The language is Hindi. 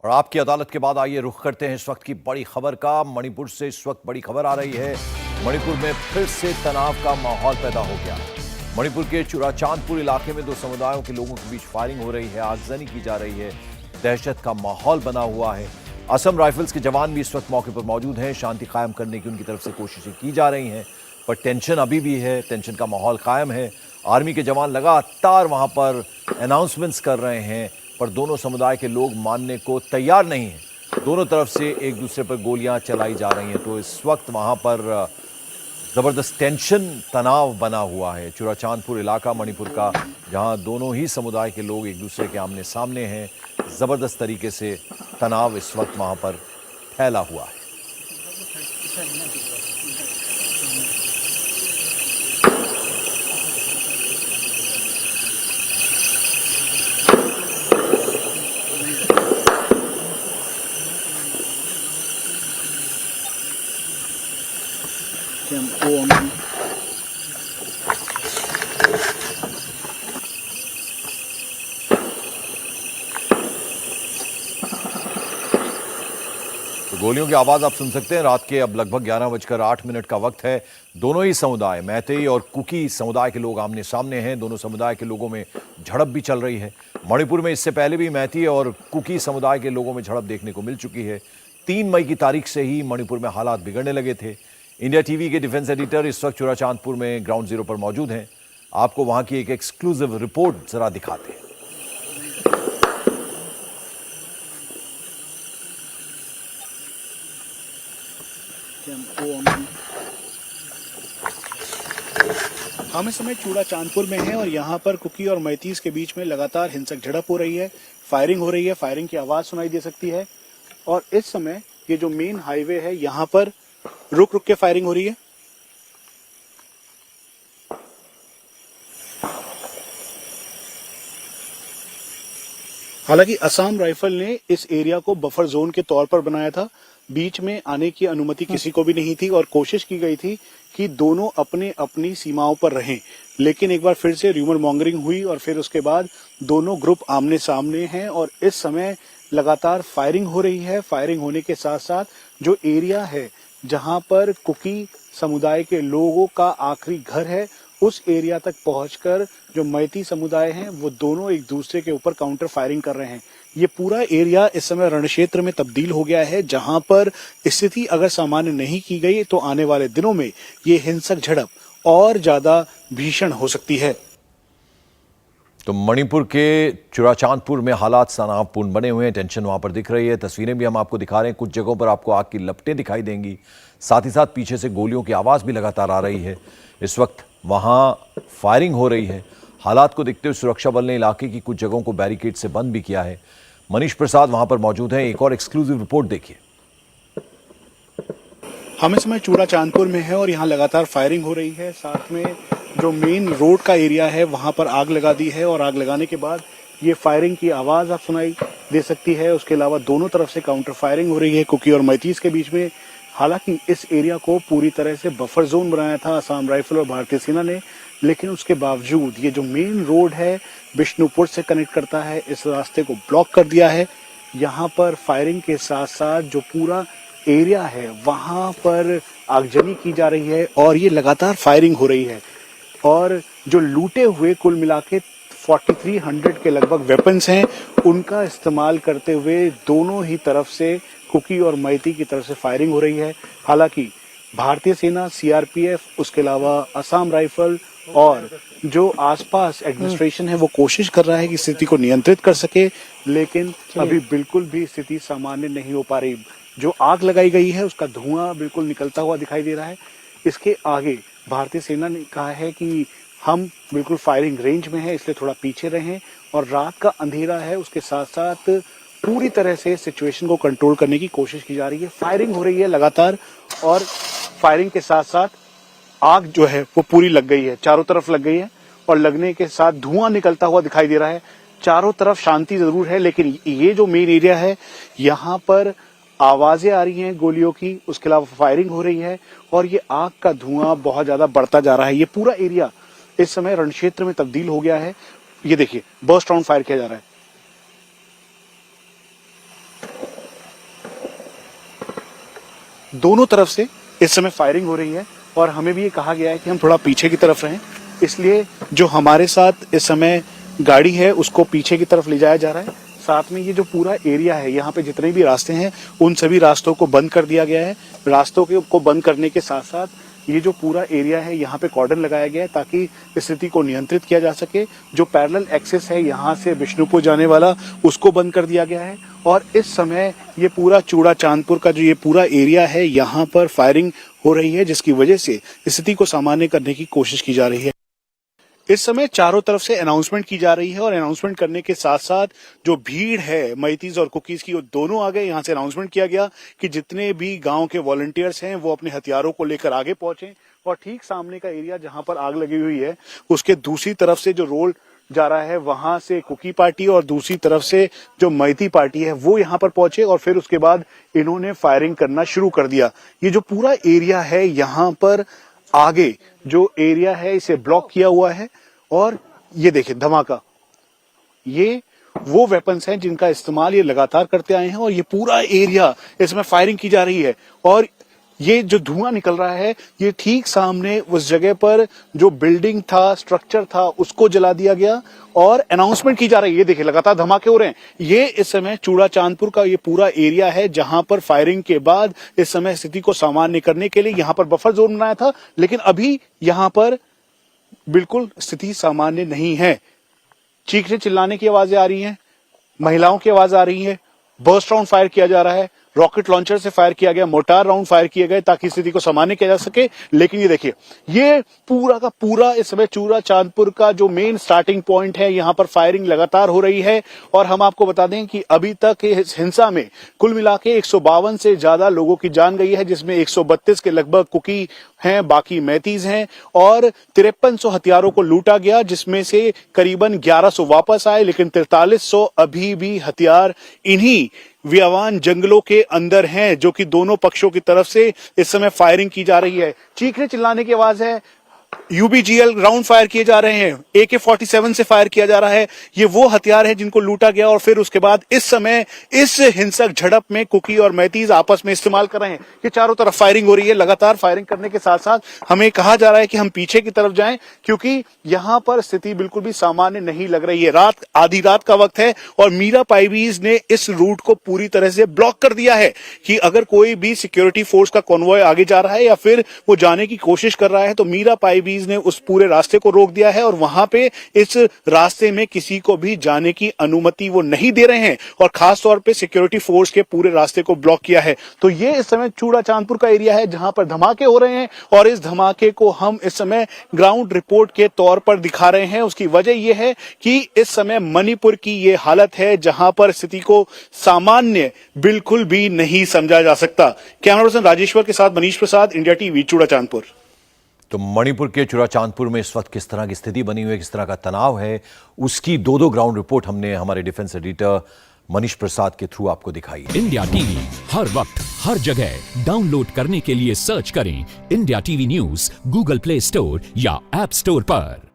और आपकी अदालत के बाद आइए रुख करते हैं इस वक्त की बड़ी खबर का। मणिपुर से इस वक्त बड़ी खबर आ रही है। मणिपुर में फिर से तनाव का माहौल पैदा हो गया। मणिपुर के चुराचांदपुर इलाके में दो समुदायों के लोगों के बीच फायरिंग हो रही है, आगजनी की जा रही है, दहशत का माहौल बना हुआ है। असम राइफल्स के जवान भी इस वक्त मौके पर मौजूद हैं। शांति कायम करने की उनकी तरफ से कोशिशें की जा रही हैं, पर टेंशन अभी भी है, टेंशन का माहौल कायम है। आर्मी के जवान लगातार वहां पर अनाउंसमेंट्स कर रहे हैं, पर दोनों समुदाय के लोग मानने को तैयार नहीं हैं। दोनों तरफ से एक दूसरे पर गोलियां चलाई जा रही हैं। तो इस वक्त वहां पर जबरदस्त टेंशन, तनाव बना हुआ है। चुराचांदपुर इलाका मणिपुर का, जहां दोनों ही समुदाय के लोग एक दूसरे के आमने सामने हैं। जबरदस्त तरीके से तनाव इस वक्त वहां पर फैला हुआ है। तो गोलियों की आवाज आप सुन सकते हैं। रात के अब लगभग 11:08 का वक्त है। दोनों ही समुदाय, मैतेई और कुकी समुदाय के लोग आमने सामने हैं। दोनों समुदाय के लोगों में झड़प भी चल रही है। मणिपुर में इससे पहले भी मैतेई और कुकी समुदाय के लोगों में झड़प देखने को मिल चुकी है। 3 मई की तारीख से ही मणिपुर में हालात बिगड़ने लगे थे। इंडिया टीवी के डिफेंस एडिटर इस वक्त चुराचांदपुर में ग्राउंड जीरो पर मौजूद हैं। आपको वहां की एक एक्सक्लूसिव रिपोर्ट जरा दिखाते हैं। हम इस समय चूड़ाचांदपुर में हैं और यहाँ पर कुकी और मैतीस के बीच में लगातार हिंसक झड़प हो रही है, फायरिंग हो रही है, फायरिंग की आवाज सुनाई दे सकती है। और इस समय ये जो मेन हाईवे है, यहाँ पर रुक रुक के फायरिंग हो रही है। हालांकि असम राइफल ने इस एरिया को बफर जोन के तौर पर बनाया था। बीच में आने की अनुमति किसी को भी नहीं थी और कोशिश की गई थी कि दोनों अपने अपनी सीमाओं पर रहें। लेकिन एक बार फिर से र्यूमर मॉन्गरिंग हुई और फिर उसके बाद दोनों ग्रुप आमने सामने हैं और इस समय लगातार फायरिंग हो रही है। फायरिंग होने के साथ साथ जो एरिया है जहां पर कुकी समुदाय के लोगों का आखिरी घर है, उस एरिया तक पहुंचकर जो मैती समुदाय हैं वो दोनों एक दूसरे के ऊपर काउंटर फायरिंग कर रहे हैं। ये पूरा एरिया इस समय रणक्षेत्र में तब्दील हो गया है, जहां पर स्थिति अगर सामान्य नहीं की गई तो आने वाले दिनों में ये हिंसक झड़प और ज्यादा भीषण हो सकती है। तो मणिपुर के चुराचांदपुर में हालात तनावपूर्ण बने हुए हैं, टेंशन वहां पर दिख रही है। तस्वीरें भी हम आपको दिखा रहे हैं। कुछ जगहों पर आपको आग की लपटें दिखाई देंगी, साथ ही साथ पीछे से गोलियों की आवाज भी लगातार आ रही है। इस वक्त वहां फायरिंग हो रही है। हालात को देखते हुए सुरक्षा बल ने इलाके की कुछ जगहों को बैरिकेड से बंद भी किया है। मनीष प्रसाद वहां पर मौजूद हैं। एक और एक्सक्लूसिव रिपोर्ट देखिए। हम इस समय चूड़ाचांदपुर में है और यहाँ लगातार फायरिंग हो रही है। साथ में जो मेन रोड का एरिया है वहां पर आग लगा दी है और आग लगाने के बाद ये फायरिंग की आवाज आप सुनाई दे सकती है। उसके अलावा दोनों तरफ से काउंटर फायरिंग हो रही है कुकी और मैतीस के बीच में। हालांकि इस एरिया को पूरी तरह से बफर जोन बनाया था असम राइफल और भारतीय सेना ने, लेकिन उसके बावजूद ये जो मेन रोड है बिष्णुपुर से कनेक्ट करता है, इस रास्ते को ब्लॉक कर दिया है। यहाँ पर फायरिंग के साथ साथ जो पूरा एरिया है वहां पर आगजनी की जा रही है और ये लगातार फायरिंग हो रही है। और जो लूटे हुए कुल मिला के 4300 के लगभग वेपन्स हैं, उनका इस्तेमाल करते हुए दोनों ही तरफ से कुकी और मैती की तरफ से फायरिंग हो रही है। हालांकि भारतीय सेना, सीआरपीएफ, उसके अलावा असम राइफल और जो आसपास एडमिनिस्ट्रेशन है वो कोशिश कर रहा है कि स्थिति को नियंत्रित कर सके, लेकिन अभी बिल्कुल भी स्थिति सामान्य नहीं हो पा रही। जो आग लगाई गई है उसका धुआं बिल्कुल निकलता हुआ दिखाई दे रहा है। इसके आगे भारतीय सेना ने कहा है कि हम बिल्कुल फायरिंग रेंज में हैं, इसलिए थोड़ा पीछे रहें। और रात का अंधेरा है, उसके साथ साथ पूरी तरह से सिचुएशन को कंट्रोल करने की कोशिश की जा रही है। फायरिंग हो रही है लगातार और फायरिंग के साथ साथ आग जो है वो पूरी लग गई है, चारों तरफ लग गई है और लगने के साथ धुआं निकलता हुआ दिखाई दे रहा है। चारों तरफ शांति जरूर है, लेकिन ये जो मेन एरिया है यहाँ पर आवाजें आ रही हैं गोलियों की, उसके अलावा फायरिंग हो रही है और ये आग का धुआं बहुत ज्यादा बढ़ता जा रहा है। ये पूरा एरिया इस समय रणक्षेत्र में तब्दील हो गया है। ये देखिए, बर्स्ट राउंड फायर किया जा रहा है। दोनों तरफ से इस समय फायरिंग हो रही है और हमें भी ये कहा गया है कि हम थोड़ा पीछे की तरफ रहें। इसलिए जो हमारे साथ इस समय गाड़ी है उसको पीछे की तरफ ले जाया जा रहा है। साथ में ये जो पूरा एरिया है, यहाँ पे जितने भी रास्ते हैं उन सभी रास्तों को बंद कर दिया गया है। रास्तों को बंद करने के साथ साथ ये जो पूरा एरिया है यहाँ पे कॉर्डन लगाया गया है ताकि स्थिति को नियंत्रित किया जा सके। जो पैरेलल एक्सेस है यहाँ से बिष्णुपुर जाने वाला, उसको बंद कर दिया गया है। और इस समय ये पूरा चूड़ा चांदपुर का जो ये पूरा एरिया है यहाँ पर फायरिंग हो रही है, जिसकी वजह से स्थिति को सामान्य करने की कोशिश की जा रही है। इस समय चारों तरफ से अनाउंसमेंट की जा रही है और अनाउंसमेंट करने के साथ साथ जो भीड़ है मैतीज और कुकीज की, वो दोनों आ गए। यहाँ से अनाउंसमेंट किया गया कि जितने भी गांव के वॉलंटियर्स हैं वो अपने हथियारों को लेकर आगे पहुंचे और ठीक सामने का एरिया जहां पर आग लगी हुई है उसके दूसरी तरफ से जो रोड जा रहा है वहां से कुकी पार्टी और दूसरी तरफ से जो मैती पार्टी है वो यहाँ पर पहुंचे और फिर उसके बाद इन्होंने फायरिंग करना शुरू कर दिया। ये जो पूरा एरिया है यहाँ पर आगे जो एरिया है इसे ब्लॉक किया हुआ है और ये देखिए धमाका, ये वो वेपन्स हैं जिनका इस्तेमाल ये लगातार करते आए हैं और ये पूरा एरिया इसमें फायरिंग की जा रही है। और ये जो धुआं निकल रहा है ये ठीक सामने उस जगह पर जो बिल्डिंग था, स्ट्रक्चर था, उसको जला दिया गया और अनाउंसमेंट की जा रही है। ये देखिए लगातार धमाके हो रहे हैं। ये इस समय चूड़ा चांदपुर का ये पूरा एरिया है जहां पर फायरिंग के बाद इस समय स्थिति को सामान्य करने के लिए यहाँ पर बफर जोन बनाया था, लेकिन अभी यहाँ पर बिल्कुल स्थिति सामान्य नहीं है। चीखने चिल्लाने की आवाजें आ रही हैं, महिलाओं की आवाज आ रही है, बर्स्ट राउंड फायर किया जा रहा है, रॉकेट लॉन्चर से फायर किया गया, मोर्टार राउंड फायर किए गए ताकि स्थिति को सामान्य किया जा सके। लेकिन ये देखिए ये पूरा का पूरा इस समय चूड़ा चांदपुर का जो मेन स्टार्टिंग पॉइंट है, यहाँ पर फायरिंग लगातार हो रही है। और हम आपको बता दें कि अभी तक इस हिंसा में कुल मिला के 152 से ज्यादा लोगों की जान गई है, जिसमें 132 के लगभग कुकी हैं, बाकी मैतीज हैं और 5300 हथियारों को लूटा गया, जिसमें से करीबन 1100 वापस आए, लेकिन 4300 अभी भी हथियार इन्हीं व्यावान जंगलों के अंदर हैं, जो कि दोनों पक्षों की तरफ से इस समय फायरिंग की जा रही है। चीखने चिल्लाने की आवाज है, यूबीजीएल राउंड फायर किए जा रहे हैं, AK-47 से फायर किया जा रहा है। ये वो हथियार है जिनको लूटा गया और फिर उसके बाद इस समय इस हिंसक झड़प में कुकी और मैतीज आपस में इस्तेमाल कर रहे हैं। ये चारों तरफ फायरिंग हो रही है। लगातार फायरिंग करने के साथ साथ हमें कहा जा रहा है कि हम पीछे की तरफ जाएं, क्योंकि यहां पर स्थिति बिल्कुल भी सामान्य नहीं लग रही है। रात, आधी रात का वक्त है और मीरा पाइबीज ने इस रूट को पूरी तरह से ब्लॉक कर दिया है कि अगर कोई भी सिक्योरिटी फोर्स का कॉन्वॉय आगे जा रहा है या फिर वो जाने की कोशिश कर रहा है तो मीरा पाइबीज ने उस पूरे रास्ते को रोक दिया है और वहां पे इस रास्ते में किसी को भी जाने की अनुमति वो नहीं दे रहे हैं और खास तौर पे सिक्योरिटी फोर्स के पूरे रास्ते को ब्लॉक किया है। तो ये इस समय चूड़ा चांदपुर का एरिया है जहां पर धमाके हो रहे हैं और इस धमाके को हम इस समय ग्राउंड रिपोर्ट के तौर पर दिखा रहे हैं। उसकी वजह यह है कि इस समय मणिपुर की ये हालत है जहां पर स्थिति को सामान्य बिल्कुल भी नहीं समझा जा सकता। कैमरा पर्सन राजेश्वर के साथ मनीष प्रसाद, इंडिया टीवी, चूड़ा चांदपुर। तो मणिपुर के चूड़ा चांदपुर में इस वक्त किस तरह की स्थिति बनी हुई है, किस तरह का तनाव है, उसकी दो ग्राउंड रिपोर्ट हमने हमारे डिफेंस एडिटर मनीष प्रसाद के थ्रू आपको दिखाई है। इंडिया टीवी हर वक्त हर जगह डाउनलोड करने के लिए सर्च करें India TV news Google play store या ऐप स्टोर पर।